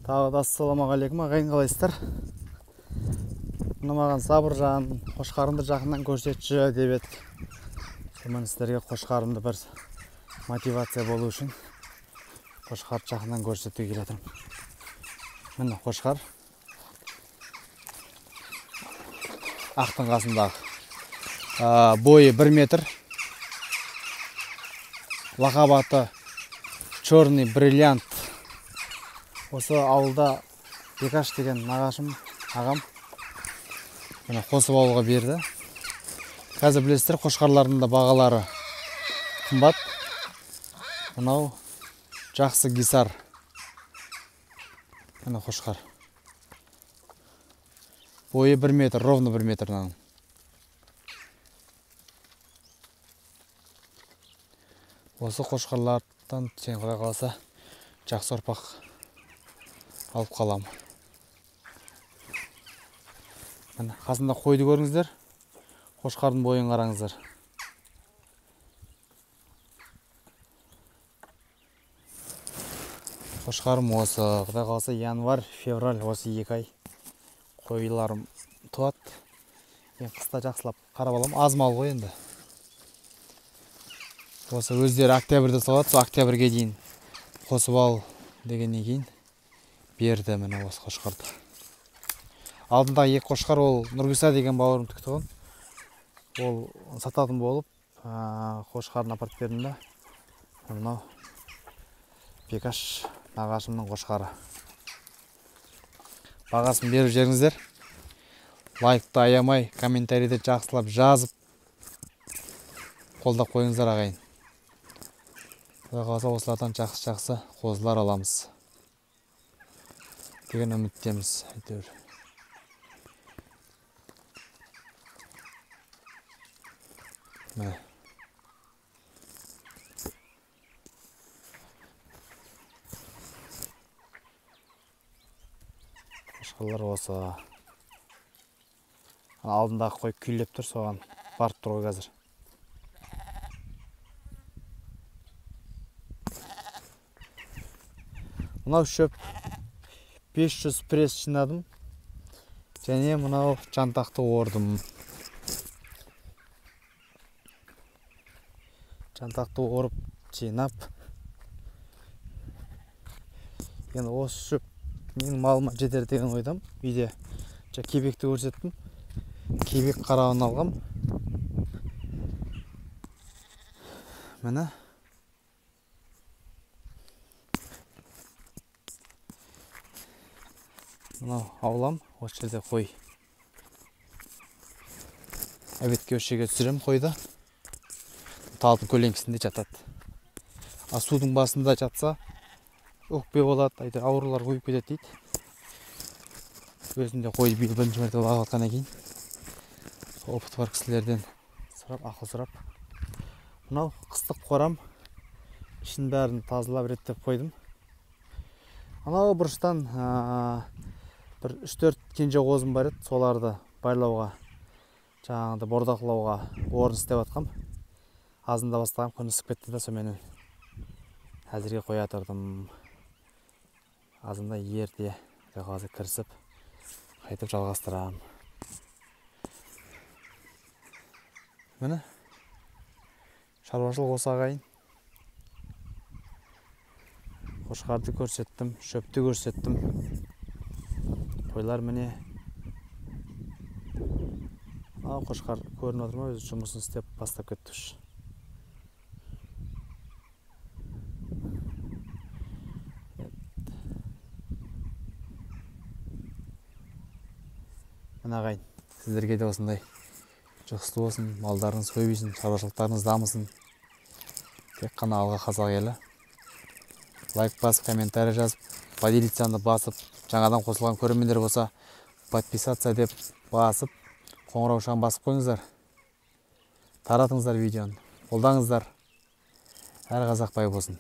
Тағы да ассалаумағалейкум ағайын, қалайсыздар? Мұны маған Сабыржан қошқарымды жақыннан көрсетші деп еді. Мен сіздерге қошқарымды бір мотивация болу үшін қошқарды жақыннан көрсетуге келе жатырмын. Міне қошқар. Ақтың қасындағы. Бойы 1 метр. Лақап аты черный бриллиант. Осы ауылда Бекаш деген нағашым, ағам мені қосып ауылға берді. Қазір білесіздер, қошқарлардың да бағалары қымбат. Мынау жақсы гисар. Міне қошқар. Бойы 1 метр, ровно 1 метрнан. Осы қошқарлардан сен құдай қаласа жақсы ұрпақ алып қалам. Міне қасында қойды көріңіздер. Қошқардың бойын қараңыздар. Қошқарым осы, құдай қаласа январь, февраль осы 2 ай қойларым туады. Қыста жақсылап қарап алам. Аз мал ғой енді. Осы өздері октябрьде салады, сол октябрьге дейін қосып ал дегеннен кейін берді міне осы қошқарды. Алдындағы 2 қошқар ол Нұрғиса деген бауырым тікті. Ол сататын болып, қошқарын апарып бердім да. Мынау Бекаш нағашымның қошқары. Бағасын беріп жеріңіздер. Лайкты аямай, комментарийді жақсылап жазып қолдап қойыңыздар ағайын. Құдай қаласа осылардан жақсы қозылар аламыз деген үміттеміз. Міне. Қошқарлар осы. Алдындағы қой күйлеп тұр, соған барып тұр ғой қазір. Мынау шөп 500 пресс жинадым. Және мынау жантақты ордым. Жантақты орып жинап. Енді осы шөп менің малыма жетер деген ойдам. Үйде кебекті көрсеттім. Кебек қарауын алғам. Міне. Мынау аулам, осы жерде қой. Әбетке осы жерге түсірем қойды. Талдың көлеңкісінде жатады. Судың басында жатса, өкпе болады, аурулар қойып кетеді дейді. Өзімде қойды бірінші мәрте бағып атқаннан кейін. Опыты бар кісілерден сұрап, ақыл сұрап. Мынау қыстық қорам. Ішін бәрін тазалап реттеп қойдым. Анау бұрыштан бір 3-4 кенже қозым бар еді, соларды байлауға, жаңағыда бордақылауға орын істеп атқам. Азында бастағам, күн ысып кетті да, соменен әзірге қоя тұрдым. Азында ерте қазір кірісіп, қайтып жалғастырам. Міне, шаруашылық осы ағайын. Қошқарды көрсеттім, шөпті көрсеттім. Қойлар міне. Қошқар көрініп отыр ма, өзі жұмысын істеп бастап кетті. Міне ағайын, сіздерге де осындай жақсы болсын, малдарыңыз көбейсін, шаруашылықтарыңыз дамысын. Тек қана алға қазақ елі. Лайк басып, комментарий жазып, поделицияны басып, жаңадан қосылған көрермендер болса, подписаться деп басып, қоңыраушан басып қойыңыздар. Таратыңыздар видеоны. Қолдаңыздар. Әр қазақ бай болсын.